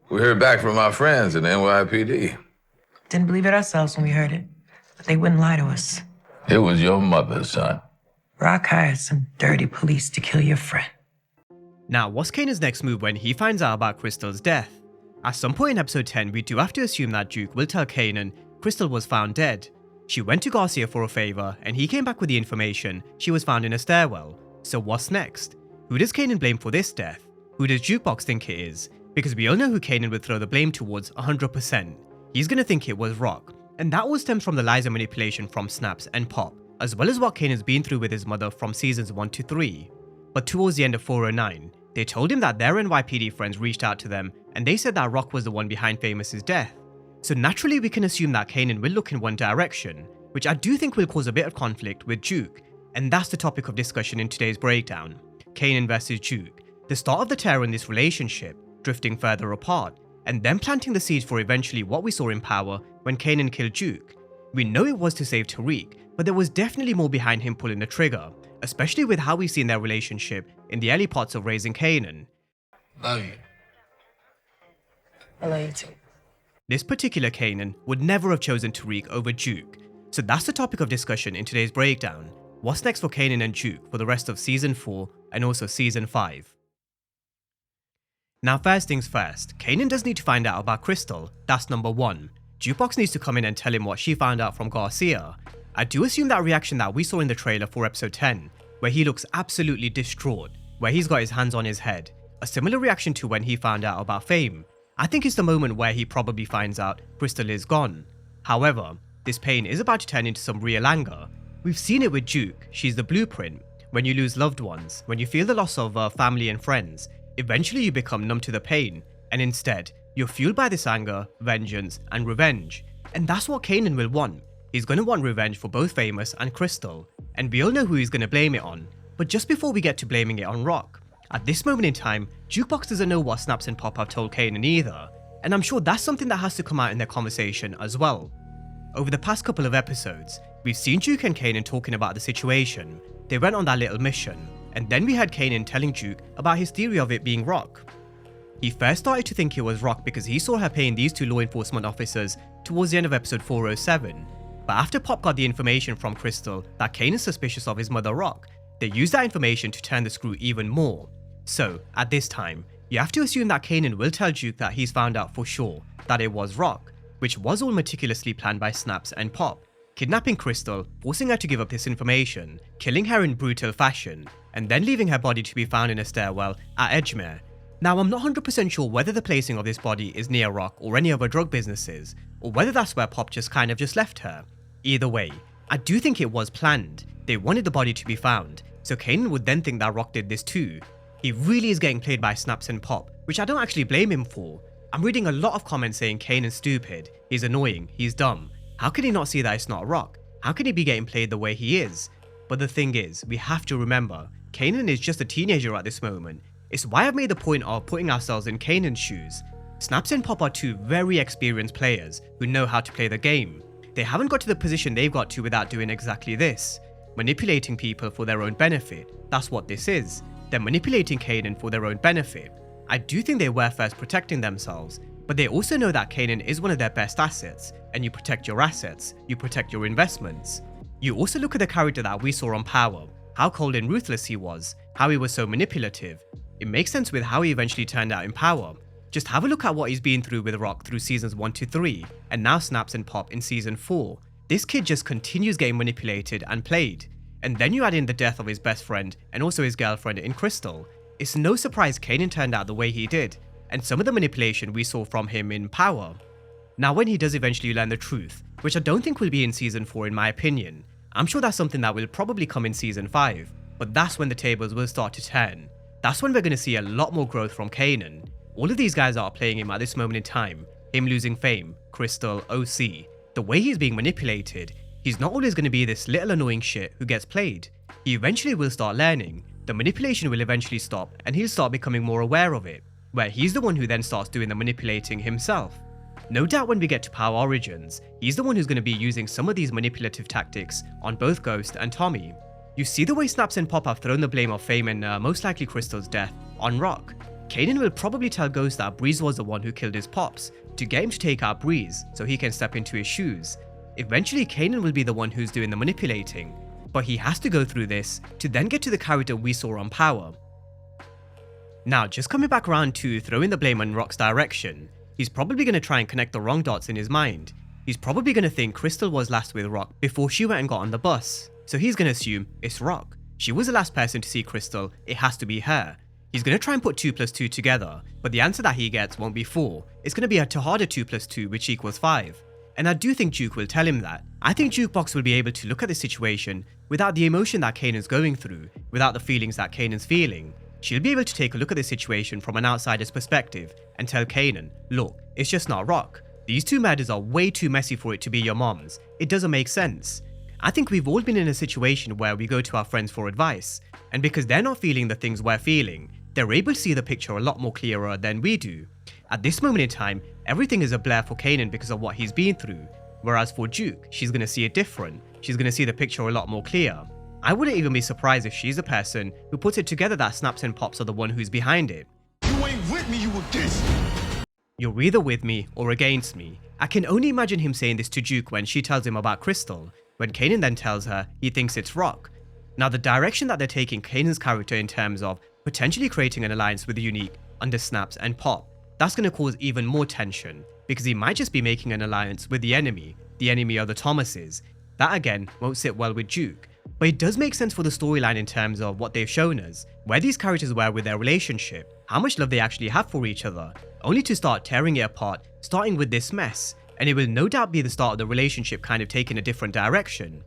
We heard back from our friends in NYPD. Didn't believe it ourselves when we heard it, but they wouldn't lie to us. It was your mother, son. Rock hired some dirty police to kill your friend. Now, what's Kanan's next move when he finds out about Crystal's death? At some point in episode 10, we do have to assume that Duke will tell Kanan Crystal was found dead. She went to Garcia for a favor, and he came back with the information she was found in a stairwell. So what's next? Who does Kanan blame for this death? Who does Jukebox think it is? Because we all know who Kanan would throw the blame towards 100%. He's gonna think it was Rock. And that all stems from the lies and manipulation from Snaps and Pop, as well as what Kanan's been through with his mother from seasons 1 to 3. But towards the end of 409, they told him that their NYPD friends reached out to them and they said that Rock was the one behind Famous's death. So naturally we can assume that Kanan will look in one direction, which I do think will cause a bit of conflict with Duke, and that's the topic of discussion in today's breakdown. Kanan versus Duke, the start of the tear in this relationship, drifting further apart, and then planting the seeds for eventually what we saw in Power when Kanan killed Duke. We know it was to save Tariq, but there was definitely more behind him pulling the trigger, especially with how we've seen their relationship in the early parts of raising Kanan. Love you. I love you too. This particular Kanan would never have chosen Tariq over Duke, so that's the topic of discussion in today's breakdown. What's next for Kanan and Duke for the rest of Season 4 and also Season 5? Now first things first, Kanan does need to find out about Crystal, that's number 1. Jukebox needs to come in and tell him what she found out from Garcia. I do assume that reaction that we saw in the trailer for episode 10, where he looks absolutely distraught, where he's got his hands on his head, a similar reaction to when he found out about Fame. I think it's the moment where he probably finds out Crystal is gone. However, this pain is about to turn into some real anger. We've seen it with Duke, she's the blueprint. When you lose loved ones, when you feel the loss of family and friends, eventually you become numb to the pain, and instead, you're fueled by this anger, vengeance, and revenge. And that's what Kanan will want. He's gonna want revenge for both Famous and Crystal, and we all know who he's gonna blame it on. But just before we get to blaming it on Rock, at this moment in time, Jukebox doesn't know what Snaps and Pop have told Kanan either, and I'm sure that's something that has to come out in their conversation as well. Over the past couple of episodes, we've seen Duke and Kanan talking about the situation. They went on that little mission, and then we had Kanan telling Duke about his theory of it being Rock. He first started to think it was Rock because he saw her paying these two law enforcement officers towards the end of episode 407. But after Pop got the information from Crystal that Kanan's suspicious of his mother Rock, they used that information to turn the screw even more. So, at this time, you have to assume that Kanan will tell Duke that he's found out for sure that it was Rock, which was all meticulously planned by Snaps and Pop, kidnapping Crystal, forcing her to give up this information, killing her in brutal fashion, and then leaving her body to be found in a stairwell at Edgemere. Now, I'm not 100% sure whether the placing of this body is near Rock or any other drug businesses, or whether that's where Pop just kind of left her. Either way, I do think it was planned. They wanted the body to be found, so Kanan would then think that Rock did this too. He really is getting played by Snaps and Pop, which I don't actually blame him for. I'm reading a lot of comments saying Kanan's stupid, he's annoying, he's dumb. How can he not see that it's not Rock? How can he be getting played the way he is? But the thing is, we have to remember, Kanan is just a teenager at this moment. It's why I've made the point of putting ourselves in Kanan's shoes. Snaps and Pop are two very experienced players who know how to play the game. They haven't got to the position they've got to without doing exactly this. Manipulating people for their own benefit. That's what this is. They're manipulating Kanan for their own benefit. I do think they were first protecting themselves, but they also know that Kanan is one of their best assets, and you protect your assets, you protect your investments. You also look at the character that we saw on Power, how cold and ruthless he was, how he was so manipulative. It makes sense with how he eventually turned out in Power. Just have a look at what he's been through with Rock through seasons 1 to 3, and now Snaps and Pop in season 4. This kid just continues getting manipulated and played. And then you add in the death of his best friend and also his girlfriend in Crystal. It's no surprise Kanan turned out the way he did, and some of the manipulation we saw from him in Power. Now when he does eventually learn the truth, which I don't think will be in season 4 in my opinion, I'm sure that's something that will probably come in season 5, but that's when the tables will start to turn. That's when we're going to see a lot more growth from Kanan. All of these guys are playing him at this moment in time, him losing Fame, Crystal, OC. The way he's being manipulated, he's not always going to be this little annoying shit who gets played. He eventually will start learning, the manipulation will eventually stop and he'll start becoming more aware of it, where he's the one who then starts doing the manipulating himself. No doubt when we get to Power Origins, he's the one who's going to be using some of these manipulative tactics on both Ghost and Tommy. You see the way Snaps and Pop have thrown the blame of Fame and most likely Crystal's death on Rock. Kanan will probably tell Ghost that Breeze was the one who killed his pops to get him to take out Breeze so he can step into his shoes. Eventually, Kanan will be the one who's doing the manipulating, but he has to go through this to then get to the character we saw on Power. Now, just coming back around to throwing the blame in Rock's direction, he's probably going to try and connect the wrong dots in his mind. He's probably going to think Crystal was last with Rock before she went and got on the bus, so he's going to assume it's Rock. She was the last person to see Crystal, it has to be her. He's going to try and put 2 plus 2 together, but the answer that he gets won't be 4. It's going to be a harder 2 plus 2, which equals 5. And I do think Duke will tell him that. I think Jukebox will be able to look at the situation without the emotion that Kanan's going through, without the feelings that Kanan's feeling. She'll be able to take a look at the situation from an outsider's perspective and tell Kanan, look, it's just not Rock. These 2 murders are way too messy for it to be your mom's. It doesn't make sense. I think we've all been in a situation where we go to our friends for advice, and because they're not feeling the things we're feeling, they're able to see the picture a lot more clearer than we do. At this moment in time, everything is a blur for Kanan because of what he's been through, whereas for Duke, she's going to see it different. She's going to see the picture a lot more clear. I wouldn't even be surprised if she's the person who puts it together that Snaps and Pops are the one who's behind it. You ain't with me, you against me. You're either with me or against me. I can only imagine him saying this to Duke when she tells him about Crystal, when Kanan then tells her he thinks it's Rock. Now, the direction that they're taking Kanan's character in terms of potentially creating an alliance with Unique under Snaps and Pop, that's going to cause even more tension, because he might just be making an alliance with the enemy of the Thomases. That again won't sit well with Duke. But it does make sense for the storyline in terms of what they've shown us, where these characters were with their relationship, how much love they actually have for each other, only to start tearing it apart, starting with this mess, and it will no doubt be the start of the relationship kind of taking a different direction.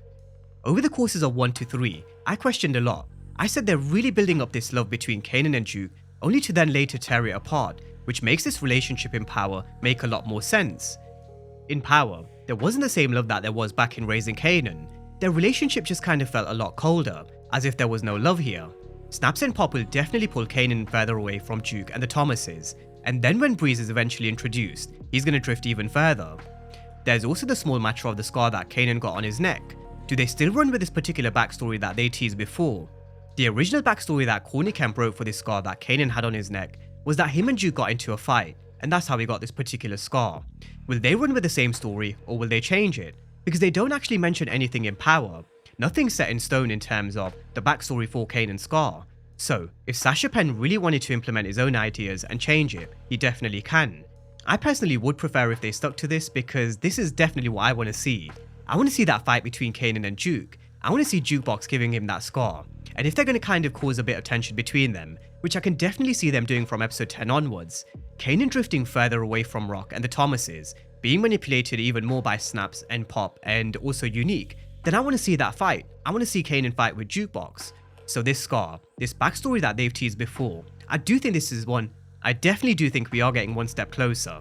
Over the courses of 1 to 3, I questioned a lot. I said they're really building up this love between Kanan and Duke, only to then later tear it apart, which makes this relationship in Power make a lot more sense. In Power, there wasn't the same love that there was back in Raising Kanan. Their relationship just kind of felt a lot colder, as if there was no love here. Snaps and Pop will definitely pull Kanan further away from Duke and the Thomases, and then when Breeze is eventually introduced, he's going to drift even further. There's also the small matter of the scar that Kanan got on his neck. Do they still run with this particular backstory that they teased before? The original backstory that Corny Kemp wrote for this scar that Kanan had on his neck was that him and Duke got into a fight, and that's how he got this particular scar. Will they run with the same story, or will they change it? Because they don't actually mention anything in Power. Nothing's set in stone in terms of the backstory for Kanan's scar. So, if Sasha Penn really wanted to implement his own ideas and change it, he definitely can. I personally would prefer if they stuck to this, because this is definitely what I want to see. I want to see that fight between Kanan and Duke. I want to see Jukebox giving him that scar. And if they're going to kind of cause a bit of tension between them, which I can definitely see them doing from episode 10 onwards, Kanan drifting further away from Rock and the Thomases, being manipulated even more by Snaps and Pop and also Unique, then I want to see that fight. I want to see Kanan fight with Jukebox. So this scar, this backstory that they've teased before, I do think this is one. I definitely do think we are getting one step closer.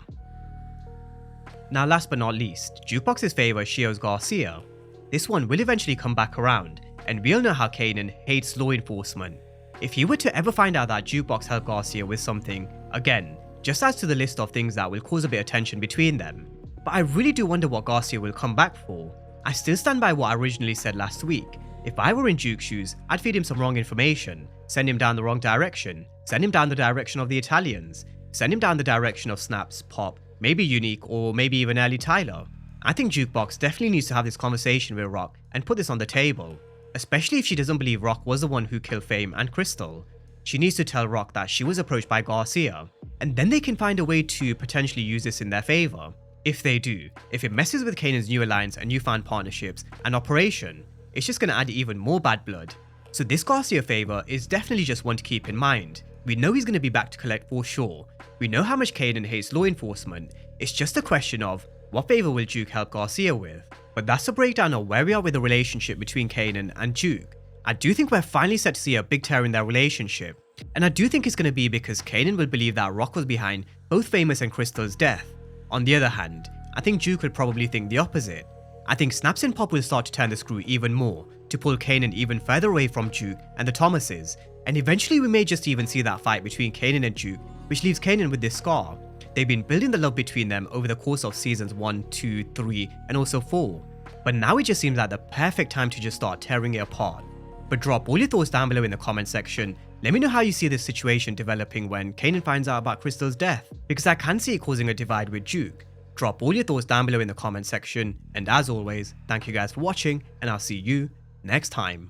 Now last but not least, Jukebox's favour Shios Garcia. This one will eventually come back around, and we all know how Kanan hates law enforcement. If he were to ever find out that Jukebox helped Garcia with something, again, just adds to the list of things that will cause a bit of tension between them. But I really do wonder what Garcia will come back for. I still stand by what I originally said last week. If I were in Duke's shoes, I'd feed him some wrong information, send him down the wrong direction, send him down the direction of the Italians, send him down the direction of Snaps, Pop, maybe Unique, or maybe even early Tyler. I think Jukebox definitely needs to have this conversation with Rock and put this on the table, especially if she doesn't believe Rock was the one who killed Fame and Crystal. She needs to tell Rock that she was approached by Garcia, and then they can find a way to potentially use this in their favour. If they do, if it messes with Kanan's new alliance and newfound partnerships and operation, it's just going to add even more bad blood. So this Garcia favour is definitely just one to keep in mind. We know he's going to be back to collect for sure. We know how much Kanan hates law enforcement. It's just a question of what favour will Duke help Garcia with. But that's a breakdown of where we are with the relationship between Kanan and Duke. I do think we're finally set to see a big tear in their relationship. And I do think it's going to be because Kanan will believe that Rock was behind both Famous and Crystal's death. On the other hand, I think Duke would probably think the opposite. I think Snaps and Pop will start to turn the screw even more, to pull Kanan even further away from Duke and the Thomases, and eventually we may just even see that fight between Kanan and Duke, which leaves Kanan with this scar. They've been building the love between them over the course of seasons 1, 2, 3, and also 4. But now it just seems like the perfect time to just start tearing it apart. But drop all your thoughts down below in the comment section. Let me know how you see this situation developing when Kanan finds out about Crystal's death, because I can see it causing a divide with Duke. Drop all your thoughts down below in the comment section, and as always, thank you guys for watching, and I'll see you next time.